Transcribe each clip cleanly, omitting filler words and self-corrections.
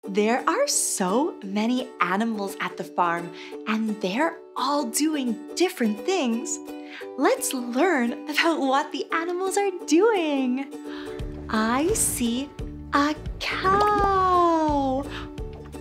There are so many animals at the farm, and they're all doing different things. Let's learn about what the animals are doing. I see a cow.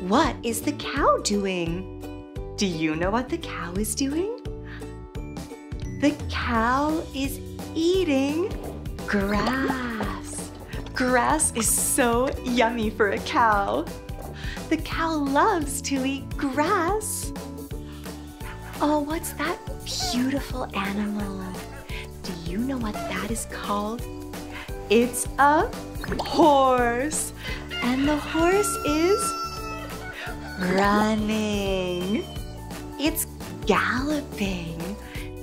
What is the cow doing? Do you know what the cow is doing? The cow is eating grass. Grass is so yummy for a cow. The cow loves to eat grass. Oh, what's that beautiful animal? Do you know what that is called? It's a horse. And the horse is running. It's galloping.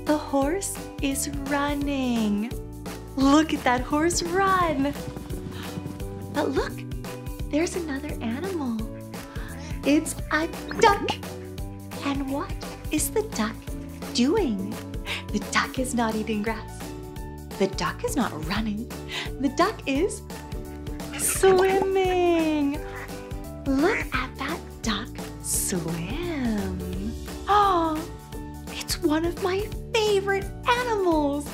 The horse is running. Look at that horse run. But look, there's another animal. It's a duck. And what is the duck doing? The duck is not eating grass. The duck is not running. The duck is swimming. Look at that duck swim. Oh, it's one of my favorite animals.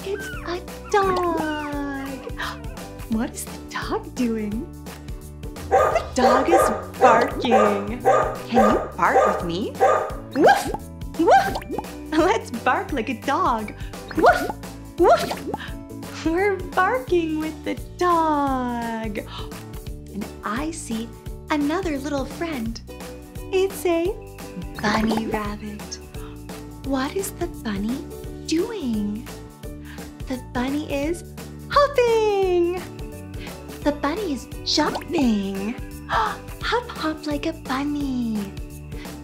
It's a dog. What is the dog doing? The dog is barking. Can you bark with me? Woof! Woof! Let's bark like a dog. Woof! Woof! We're barking with the dog. And I see another little friend. It's a bunny rabbit. What is the bunny doing? The bunny is hopping. The bunny is jumping. Hop, hop like a bunny.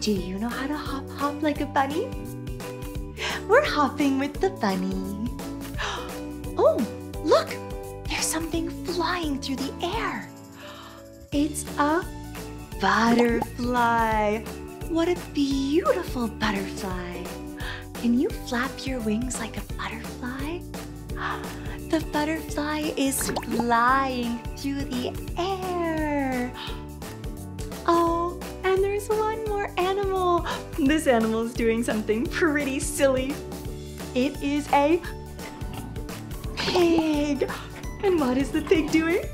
Do you know how to hop, hop like a bunny? We're hopping with the bunny. Oh, look, there's something flying through the air. It's a butterfly. What a beautiful butterfly. Can you flap your wings like a butterfly? The butterfly is flying through the air. Oh, and there's one more animal. This animal is doing something pretty silly. It is a pig. And what is the pig doing?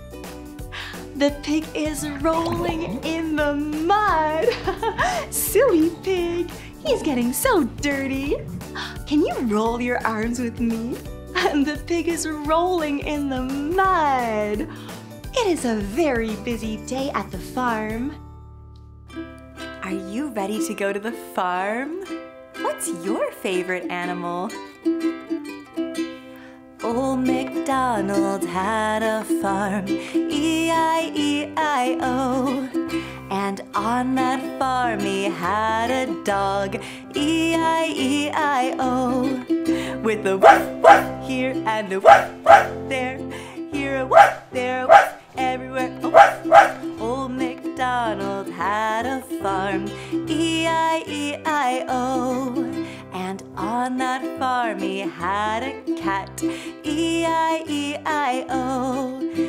The pig is rolling in the mud. Silly pig. He's getting so dirty. Can you roll your arms with me? And the pig is rolling in the mud. It is a very busy day at the farm. Are you ready to go to the farm? What's your favorite animal? Old MacDonald had a farm, E-I-E-I-O. And on that farm he had a dog, E-I-E-I-O. With a woof woof here and a woof woof there, here a woof, there a woof, everywhere a woof woof. Old MacDonald had a farm, E-I-E-I-O. And on that farm he had a cat, E-I-E-I-O.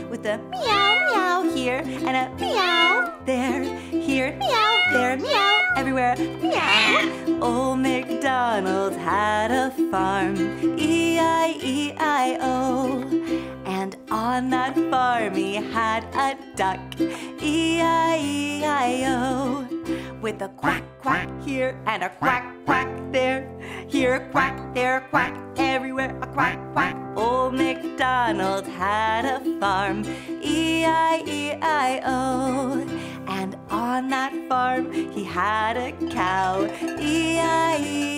With a meow meow here and a meow there, here meow, there meow, everywhere meow. Old MacDonald had a farm, E-I-E-I-O. And on that farm he had a duck, E-I-E-I-O. With a quack quack here and a quack quack there, here a quack, there a quack, everywhere a quack quack. Old MacDonald had a farm, E-I-E-I-O. And on that farm he had a cow, E-I-E-I-O.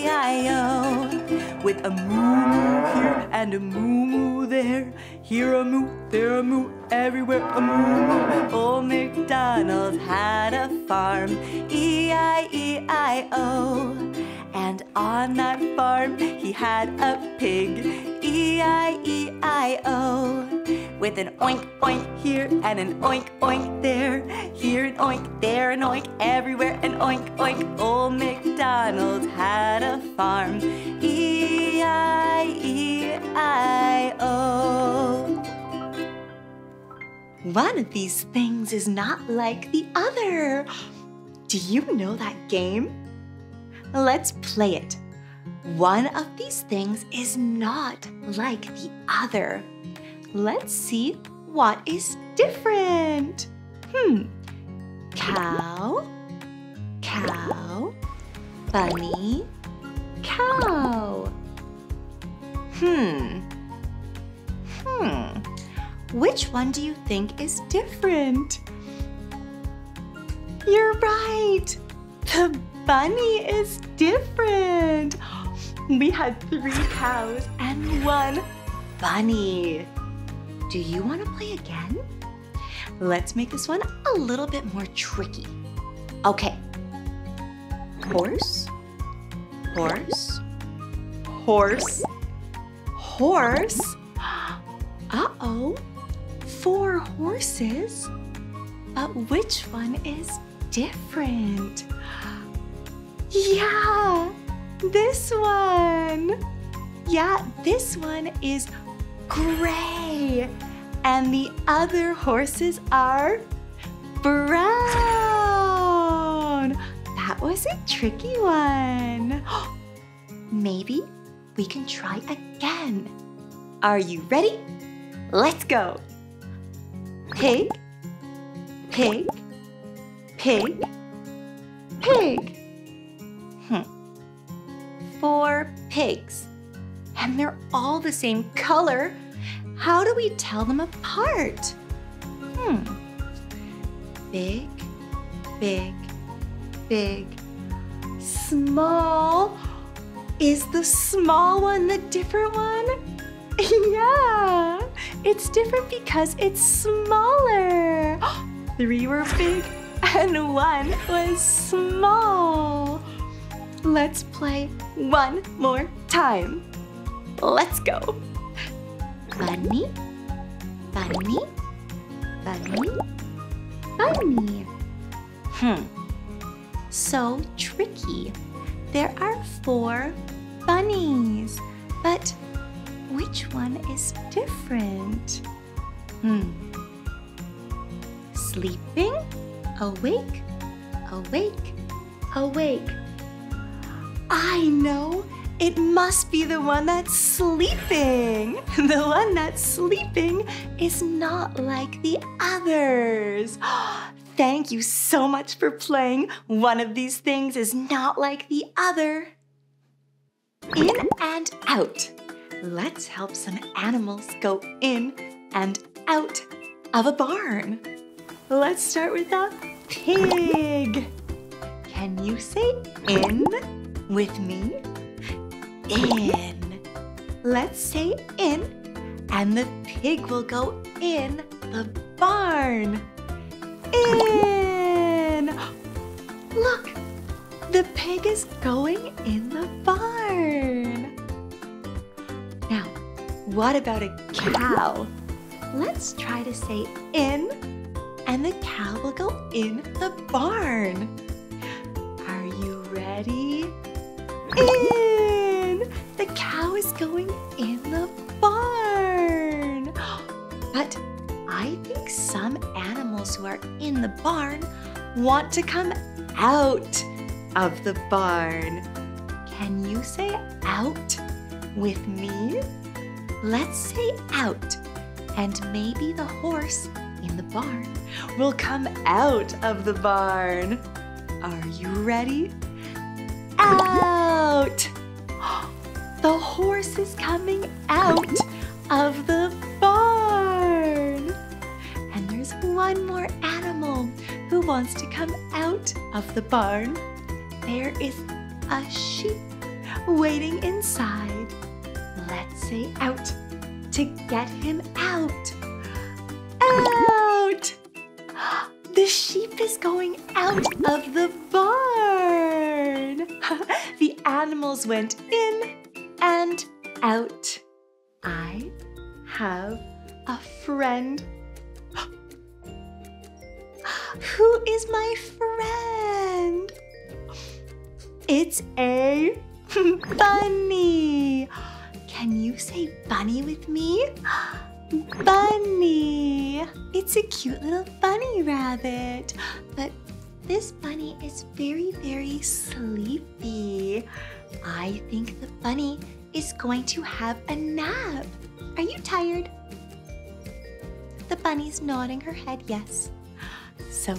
With a moo-moo here and a moo-moo there, here a moo, there a moo, everywhere a moo-moo. Old MacDonald had a farm, E-I-E-I-O. And on that farm he had a pig, E-I-E-I-O. With an oink oink here and an oink oink there, here an oink, there an oink, everywhere an oink oink. Old MacDonald had a farm, E-I-E-I-O. one of these things is not like the other. Do you know that game? Let's play it. One of these things is not like the other. Let's see what is different. Cow, cow, bunny, cow. Which one do you think is different? You're right. The bunny is different. We had 3 cows and 1 bunny. Do you want to play again? Let's make this one a little bit more tricky. Okay. Horse, horse, horse, horse. Uh-oh, 4 horses. But which one is different? Yeah, this one. Yeah, this one is gray. And the other horses are brown. That was a tricky one. Maybe we can try again. Are you ready? Let's go. Pig, pig, pig, pig. 4 pigs. And they're all the same color. How do we tell them apart? Big, big, big, small. Is the small one the different one? Yeah, it's different because it's smaller. 3 were big and 1 was small. Let's play one more time. Let's go. Bunny, bunny, bunny, bunny. So tricky. There are 4 bunnies, but which one is different? Sleeping, awake, awake, awake. I know. It must be the one that's sleeping. The one that's sleeping is not like the others. Thank you so much for playing. One of these things is not like the other. In and out. Let's help some animals go in and out of a barn. Let's start with a pig. Can you say in with me? In. Let's say in, and the pig will go in the barn. In. Look, the pig is going in the barn. Now, what about a cow? Let's try to say in, and the cow will go in the barn. Are you ready? In! The cow is going in the barn. But I think some animals who are in the barn want to come out of the barn. Can you say out with me? Let's say out, and maybe the horse in the barn will come out of the barn. Are you ready? Out! The horse is coming out of the barn. And there's one more animal who wants to come out of the barn. There is a sheep waiting inside. Let's say out to get him out. Out! The sheep is going out of the barn. The animals went in and out. I have a friend. Who is my friend? It's a bunny. Can you say bunny with me? bunny. It's a cute little bunny rabbit. But this bunny is very, very sleepy. I think the bunny is going to have a nap. Are you tired? The bunny's nodding her head yes. So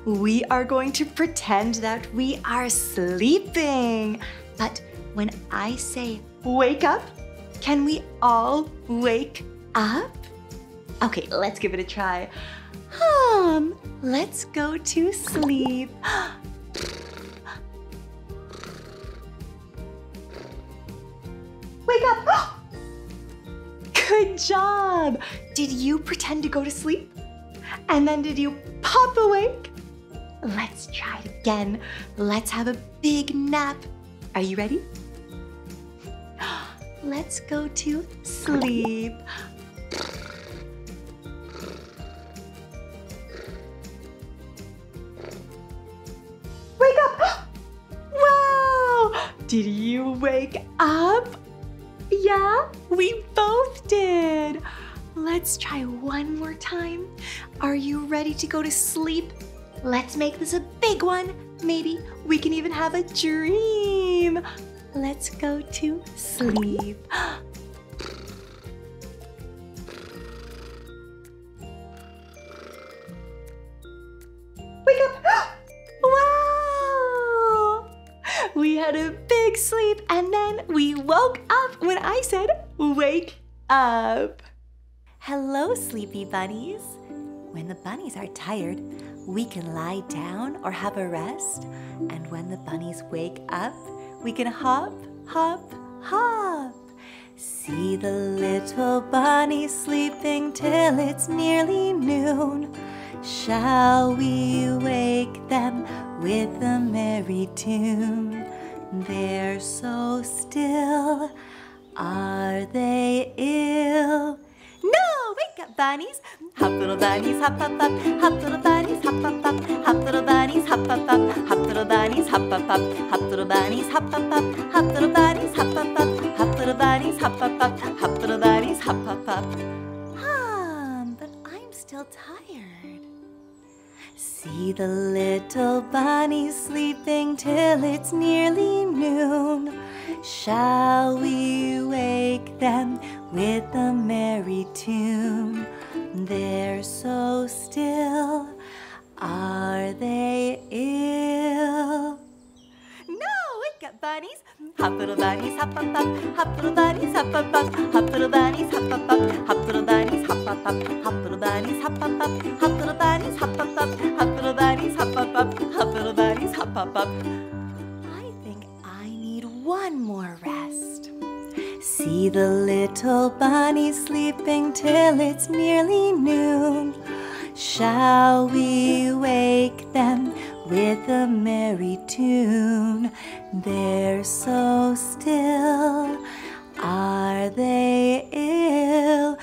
we are going to pretend that we are sleeping. But when I say wake up, can we all wake up? Okay, let's give it a try. Let's go to sleep. Wake up! Good job! Did you pretend to go to sleep? And then did you pop awake? Let's try it again. Let's have a big nap. Are you ready? Let's go to sleep. Wake up! Wow! Did you wake up? Yeah, we both did. Let's try one more time. Are you ready to go to sleep? Let's make this a big one. Maybe we can even have a dream. Let's go to sleep. Wake up! Wow! We had a big sleep and then we woke up when I said wake up. Hello, sleepy bunnies. When the bunnies are tired, we can lie down or have a rest. And when the bunnies wake up, we can hop, hop, hop. See the little bunnies sleeping till it's nearly noon. Shall we wake them with a merry tune? They're so still. Are they ill? No! Wake up, bunnies! Hop, little bunnies, hop, hop, hop. Hop, little bunnies, hop, hop, hop. Hop, little bunnies, hop, hop, hop. Hop, little bunnies, hop, hop, hop. Hop, little bunnies, hop, hop, hop. Hop, little bunnies, hop, hop, hop. Hop, little bunnies, hop, hop, hop. Hop, little bunnies, hop, hop, hop. But I'm still tired. See the little bunnies sleeping till it's nearly noon. Shall we wake them with a merry tune? They're so still. Are they ill? No! Wake up, bunnies! Hop, little bunnies, hop, hop, hop. Hop, little bunnies, hop, hop, hop. Hop, little bunnies, hop, hop, hop. Hop, little bunnies, hop, hop, hop. Hop, little bunnies, hop, hop, hop. Hop, little bunnies, hop, hop, hop. Hop, little bunnies, hop, hop, hop. Hop, little bunnies, hop, hop, hop. I think I need one more rest. See the little bunnies sleeping till it's nearly noon. Shall we wake them with a merry tune? They're so still. Are they ill?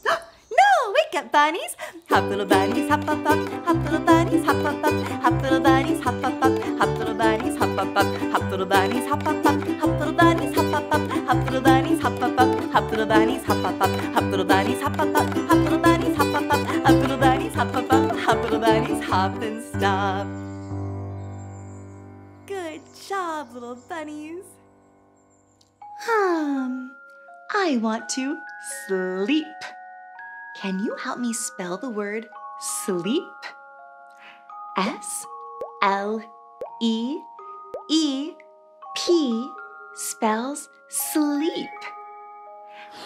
No! Wake up, bunnies! Hop, little bunnies, hop, hop, hop. Hop, little bunnies, hop, hop, hop. Hop, little bunnies, hop, hop, hop. Hop, little bunnies, hop, hop, hop. Hop, little bunnies, hop, hop, hop. Hop, little bunnies, hop, hop, hop. Hop, little bunnies, hop, hop, hop. Hop, little bunnies, hop, hop, hop. Hop, little bunnies, hop, hop, hop. Hop, little bunnies, hop, hop, hop. Hop, little bunnies, hop, hop, hop. Hop, little bunnies, hop and stop. Good job, little bunnies. I want to sleep. Can you help me spell the word sleep? S-L-E-E-P spells sleep.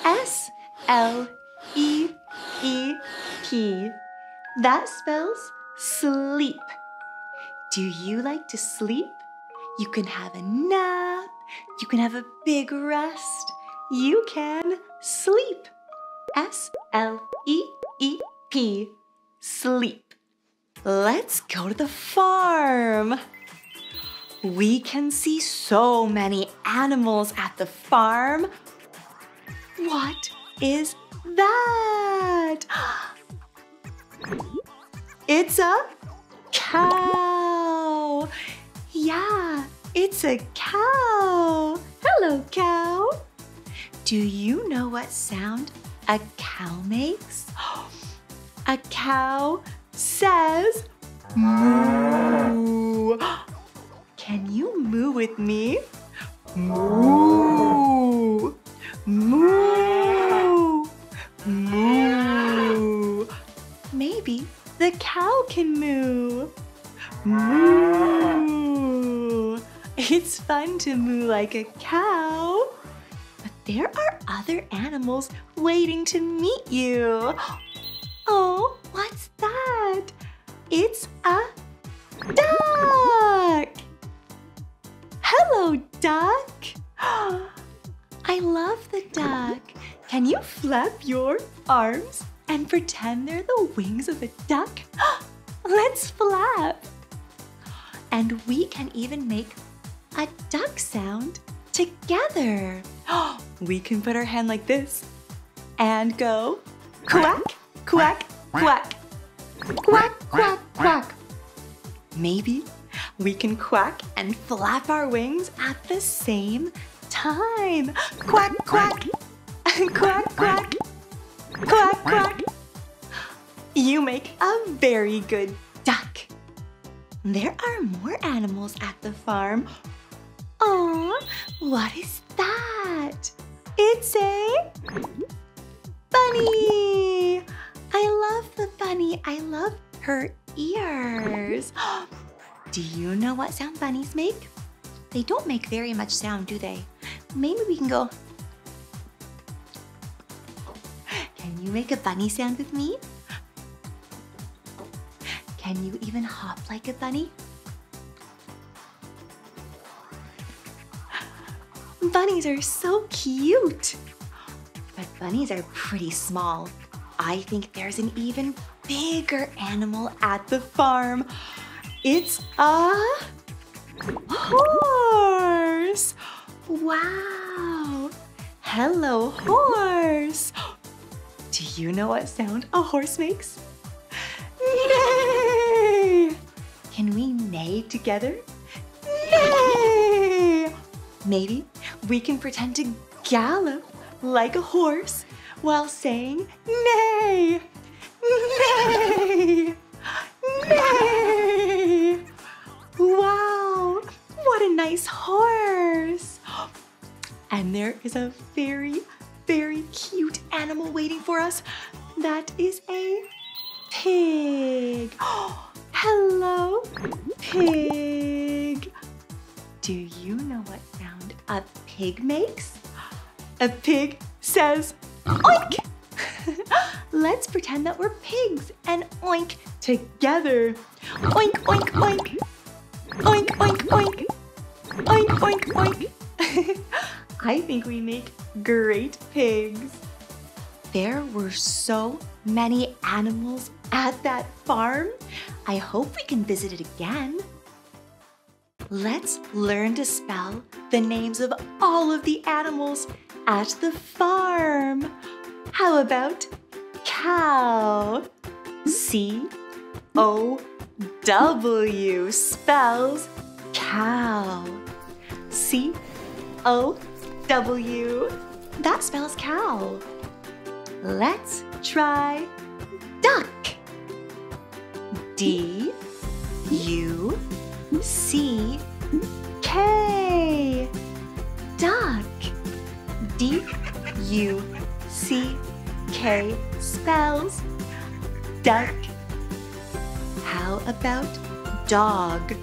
S-L-E-E-P. That spells sleep. Do you like to sleep? You can have a nap. You can have a big rest. You can sleep. S-L-E-E-P. Sleep. Let's go to the farm. We can see so many animals at the farm. What is that? It's a cow. Yeah, it's a cow. Hello, cow. Do you know what sound a cow makes? A cow says moo. Can you moo with me? Moo. Moo. Moo. Maybe the cow can moo. Moo. It's fun to moo like a cow. But there are other animals waiting to meet you. Oh, what's that? It's a duck. Hello, duck. I love the duck. Can you flap your arms and pretend they're the wings of a duck? Let's flap. And we can even make a duck sound together. We can put our hand like this and go quack, quack, quack. Quack, quack, quack. Maybe we can quack and flap our wings at the same time. Quack, quack. Quack, quack. Quack, quack. You make a very good duck. There are more animals at the farm. Aw, what is that? It's a bunny. I love the bunny. I love her ears. Do you know what sound bunnies make? They don't make very much sound, do they? Maybe we can go. Can you make a bunny sound with me? Can you even hop like a bunny? Bunnies are so cute. But bunnies are pretty small. I think there's an even bigger animal at the farm. It's a horse. Wow. Hello, horse. Do you know what sound a horse makes? Neigh. Can we neigh together? Neigh. Maybe we can pretend to gallop like a horse while saying neigh. Neigh. Neigh. Wow, what a nice horse. And there is a very, very cute animal waiting for us. That is a pig. Hello, pig. Do you know what sound a pig makes? A pig says oink. Let's pretend that we're pigs and oink together. Oink, oink, oink. Oink, oink, oink. Oink, oink, oink. I think we make great pigs. There were so many animals at that farm. I hope we can visit it again. Let's learn to spell the names of all of the animals at the farm. How about cow? C-O-W spells cow. C-O-W. That spells cow. Let's try duck. D-U-C-K. Duck. D-U-C-K spells duck. How about dog?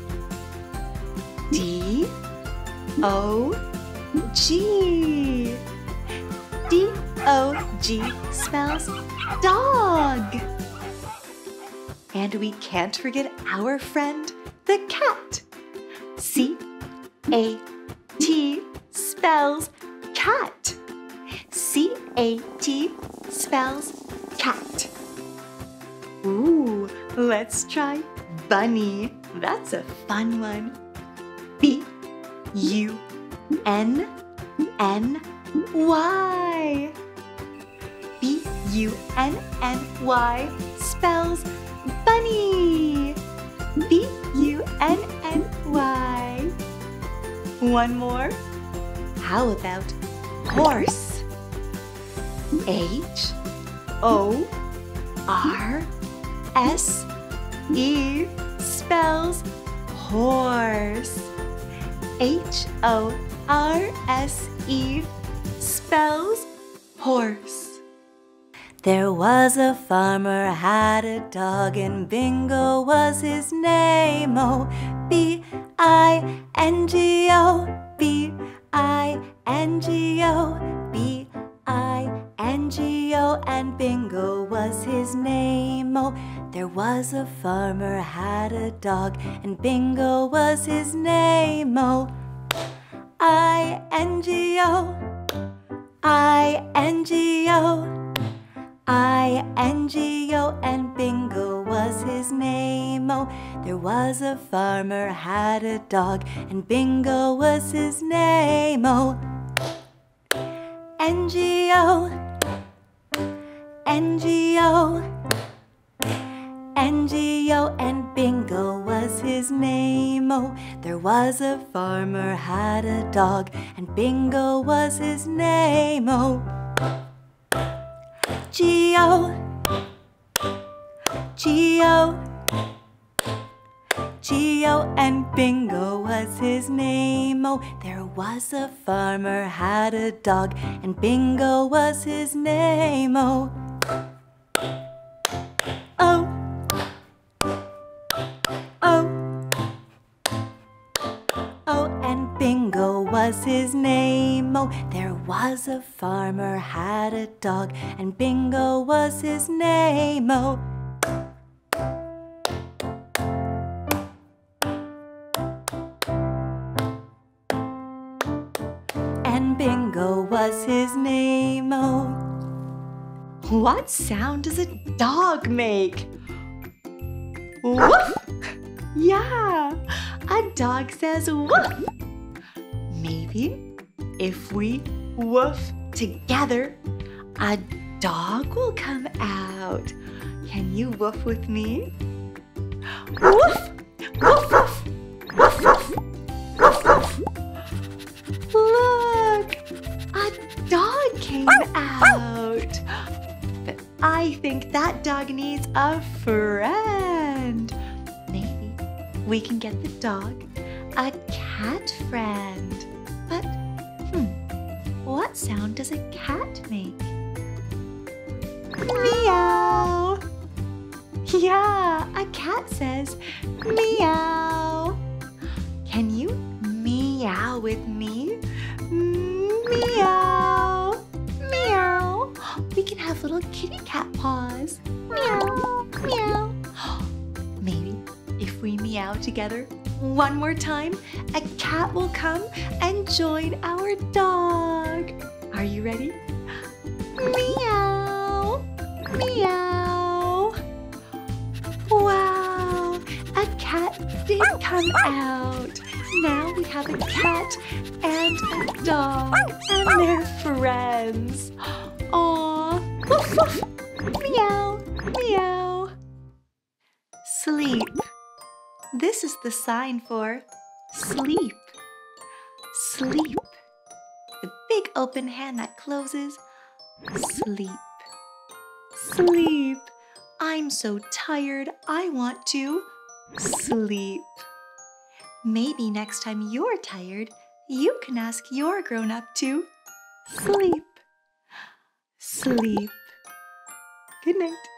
D-O-G. D-O-G spells dog. And we can't forget our friend, the cat. C-A-T spells cat. C-A-T spells cat. Ooh, let's try bunny. That's a fun one. B-U-N-N-Y. B-U-N-N-Y spells bunny. B-U-N-N-Y. One more. How about horse? H-O-R-S-E spells horse. H-O-R-S-E spells horse. There was a farmer had a dog, and Bingo was his name. Oh, B-I-N-G-O, B-I-N-G-O, B-I-N-G-O, and Bingo was his name. Oh, there was a farmer had a dog, and Bingo was his name. Oh, I-N-G-O, I-N-G-O, I-N-G-O, and Bingo was his name. Oh, there was a farmer had a dog, and Bingo was his name. Oh, N-G-O, N-G-O, N-G-O, and Bingo was his name. Oh, there was a farmer had a dog, and Bingo was his name. Oh, G-O, G-O, G-O, and Bingo was his name. Oh, there was a farmer had a dog, and Bingo was his name. Oh, O, O, O, and Bingo was his name. Oh, there was a farmer had a dog, and Bingo was his name. Oh, and Bingo was his name. Oh, what sound does a dog make? Woof! Yeah, a dog says woof. Maybe if we woof together, a dog will come out. Can you woof with me? Woof! Woof, woof! Woof, woof! Woof, woof! Look! A dog came out. But I think that dog needs a friend. Maybe we can get the dog a cat friend. But, what sound does a cat make? Meow! Yeah, a cat says meow. Can you meow with me? Meow! Meow! We can have little kitty cat paws. Meow! Meow! Maybe if we meow together one more time, a cat will come and join our dog. Are you ready? Meow! Meow! Wow! A cat did come out. Now we have a cat and a dog, and they're friends. Aww! Woof, woof! Meow! Meow! Sleep. This is the sign for sleep. Sleep. The big open hand that closes. Sleep. Sleep. I'm so tired, I want to sleep. Maybe next time you're tired, you can ask your grown-up to sleep. Sleep. Good night.